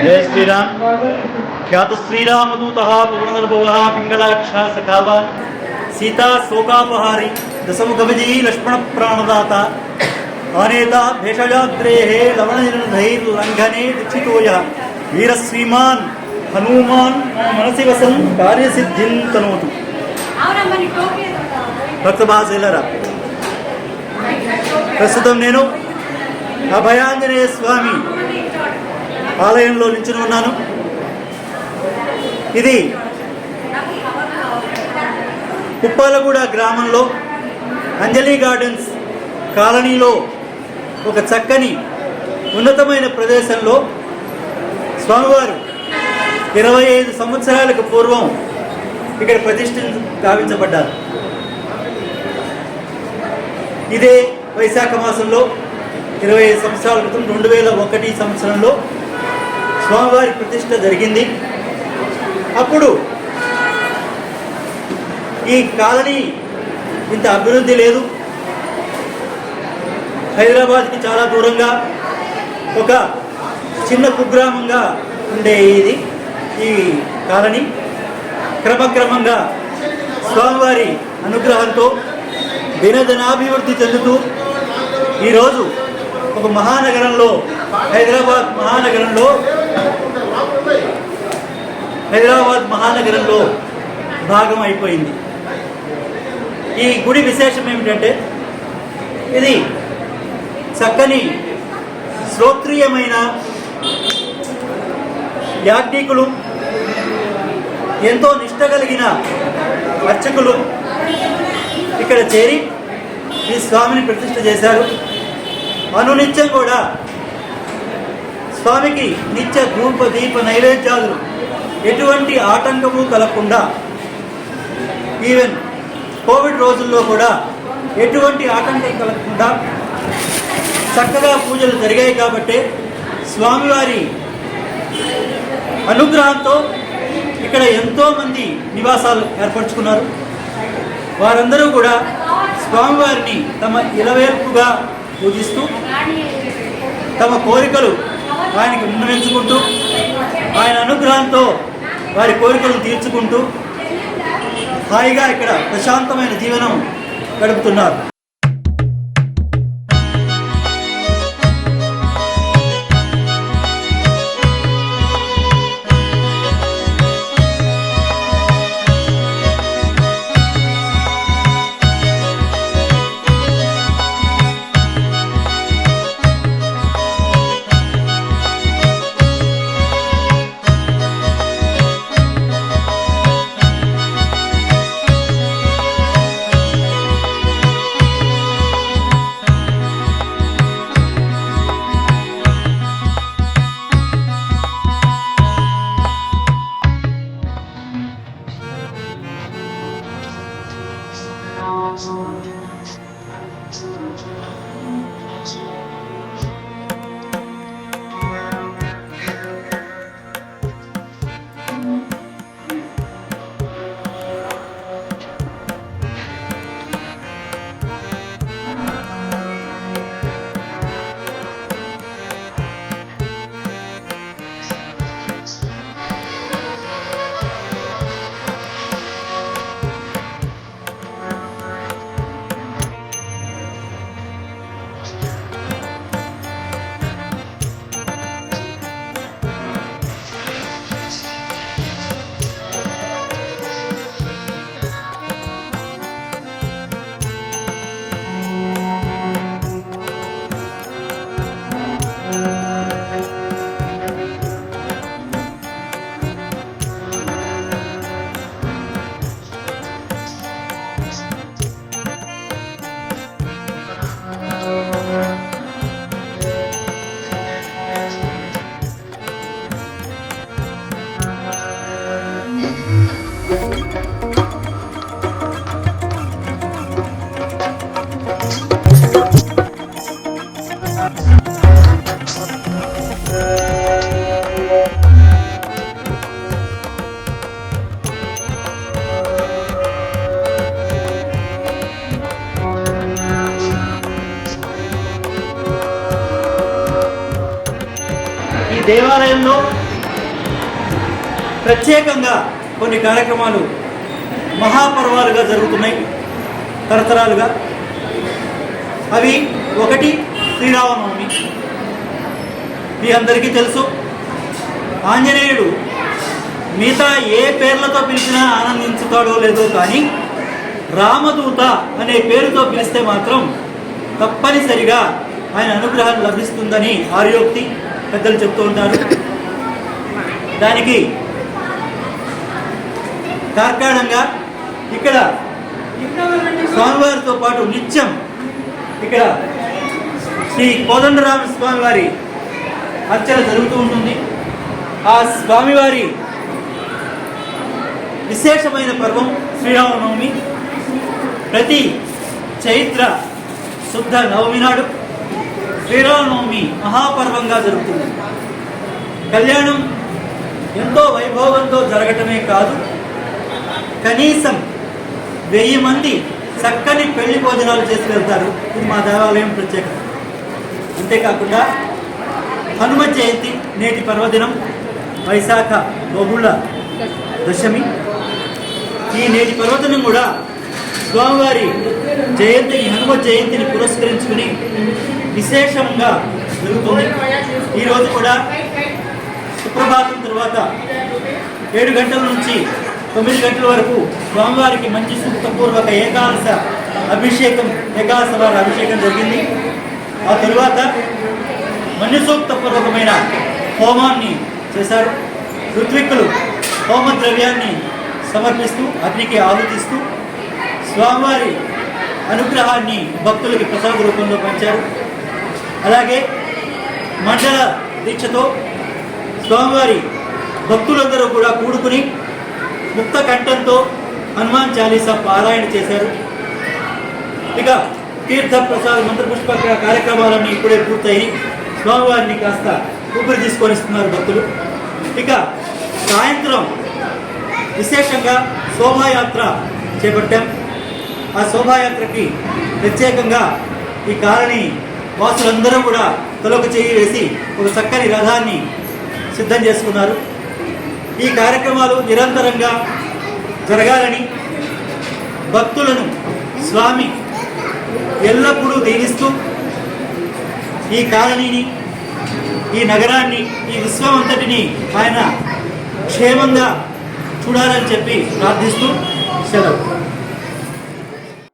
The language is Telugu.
जय श्रीराम। ख्यात श्रीरामदूत पूर्णर्भव पिंगलाक्ष सखाव सीता शोकापहारी दशमुखविजयी लक्ष्मण प्राणदाता अनेता भेषजाद्रेः लवणनिर्धैर्लंघने दीक्षितोय वीर श्रीमान हनुमान मनसि वसन कार्यसिद्धिं तनोतु। భక్తభాషలరా ప్రస్తుతం నేను అభయాంజనేయ స్వామి ఆలయంలో నిల్చుని ఉన్నాను. ఇది కుప్పాలగూడ గ్రామంలో అంజలి గార్డెన్స్ కాలనీలో ఒక చక్కని ఉన్నతమైన ప్రదేశంలో స్వామివారు 25 సంవత్సరాలకు పూర్వం ఇక్కడ ప్రతిష్ఠ గావించబడ్డారు. ఇదే వైశాఖ మాసంలో 25 సంవత్సరాల క్రితం 2001 సంవత్సరంలో స్వామివారి ప్రతిష్ఠ జరిగింది. అప్పుడు ఈ కాలనీ ఇంత అభివృద్ధి లేదు. హైదరాబాద్కి చాలా దూరంగా ఒక చిన్న కుగ్రామంగా ఉండే ఈ కాలనీ క్రమక్రమంగా స్వామివారి అనుగ్రహంతో దినదినాభివృద్ధి చెందుతూ ఈరోజు ఒక మహానగరంలో హైదరాబాద్ మహానగరంలో భాగం అయిపోయింది. ఈ గుడి విశేషం ఏమిటంటే ఇది చక్కని శ్రోత్రియమైన యాజ్ఞికులు, ఎంతో నిష్ట కలిగిన అర్చకులు ఇక్కడ చేరి ఈ స్వామిని ప్రతిష్ఠ చేశారు. అనునిత్యం కూడా స్వామికి నిత్య ధూప దీప నైవేద్యాలు ఎటువంటి ఆటంకము కలగకుండా, ఈవెన్ కోవిడ్ రోజుల్లో కూడా ఎటువంటి ఆటంకం కలగకుండా చక్కగా పూజలు జరిగాయి. కాబట్టి స్వామివారి అనుగ్రహంతో ఇక్కడ ఎంతోమంది నివాసాలు ఏర్పరచుకున్నారు. వారందరూ కూడా స్వామివారిని తమ ఇలవేల్పుగా పూజిస్తూ తమ కోరికలు ఆయనకి విన్నవించుకుంటూ ఆయన అనుగ్రహంతో వారి కోరికలను తీర్చుకుంటూ హాయిగా ఇక్కడ ప్రశాంతమైన జీవనం గడుపుతున్నారు. దేవాలయంలో ప్రత్యేకంగా కొన్ని కార్యక్రమాలు మహాపర్వాలుగా జరుగుతున్నాయి తరతరాలుగా. అవి ఒకటి శ్రీరామనవమి. మీ అందరికీ తెలుసు, ఆంజనేయుడు మిగతా ఏ పేర్లతో పిలిచినా ఆనందించుతాడో లేదో కానీ రామదూత అనే పేరుతో పిలిస్తే మాత్రం తప్పనిసరిగా ఆయన అనుగ్రహం లభిస్తుందని ఆర్యోక్తి పెద్దలు చెప్తూ ఉంటారు. దానికి కార్కాణంగా ఇక్కడ స్వామివారితో పాటు నిత్యం ఇక్కడ శ్రీ కోదండరామ స్వామివారి అర్చన జరుగుతూ ఉంటుంది. ఆ స్వామివారి విశేషమైన పర్వం శ్రీరామనవమి. ప్రతి చైత్ర శుద్ధ నవమి నాడు శ్రీరామనవమి మహాపర్వంగా జరుగుతుంది. కళ్యాణం ఎంతో వైభవంతో జరగటమే కాదు, కనీసం 1000 మంది చక్కని పెళ్లి భోజనాలు చేసి వెళ్తారు. ఇది మా దేవాలయం ప్రత్యేకత. అంతేకాకుండా హనుమ జయంతి నేటి పర్వదినం వైశాఖ బహుళ దశమి. ఈ నేటి పర్వదినం కూడా స్వామివారి జయంతిని, హనుమ జయంతిని పురస్కరించుకుని విశేషంగా జరుగుతుంది. ఈరోజు కూడా సుప్రభాతం తర్వాత 7 గంటల నుంచి 9 గంటల వరకు స్వామివారికి మంచి సూక్తపూర్వక ఏకాదశ అభిషేకం, ఏకాదశ వారి అభిషేకం జరిగింది. ఆ తరువాత మన్యసూక్తపూర్వకమైన హోమాన్ని చేశారు. ఋత్విక్కులు హోమ ద్రవ్యాన్ని సమర్పిస్తూ అగ్నికి ఆహుతిస్తూ స్వామివారి అనుగ్రహాన్ని భక్తులకి ప్రసాద రూపంలో పంచారు. అలాగే మండల దీక్షతో స్వామివారి భక్తులందరూ కూడా కూడుకుని ముక్త కంఠంతో హనుమాన్ చాలీసా పారాయణ చేశారు. ఇక తీర్థ ప్రసాద మంత్రపుష్ప కార్యక్రమాలన్నీ ఇప్పుడే పూర్తయి స్వామివారిని కాస్త ఊపిరి తీసుకొనిస్తున్నారు భక్తులు. ఇక సాయంత్రం విశేషంగా శోభాయాత్ర చేపట్టాం. ఆ శోభాయాత్రకి ప్రత్యేకంగా ఈ కాలనీ వాసులందరూ కూడా తలొక చేయి వేసి ఒక చక్కని రథాన్ని సిద్ధం చేసుకున్నారు. ఈ కార్యక్రమాలు నిరంతరంగా జరగాలని భక్తులను స్వామి ఎల్లప్పుడూ దీవిస్తూ ఈ కాలనీని, ఈ నగరాన్ని, ఈ విశ్వం అంతటిని ఆయన క్షేమంగా చూడాలని చెప్పి ప్రార్థిస్తూ సెలవు.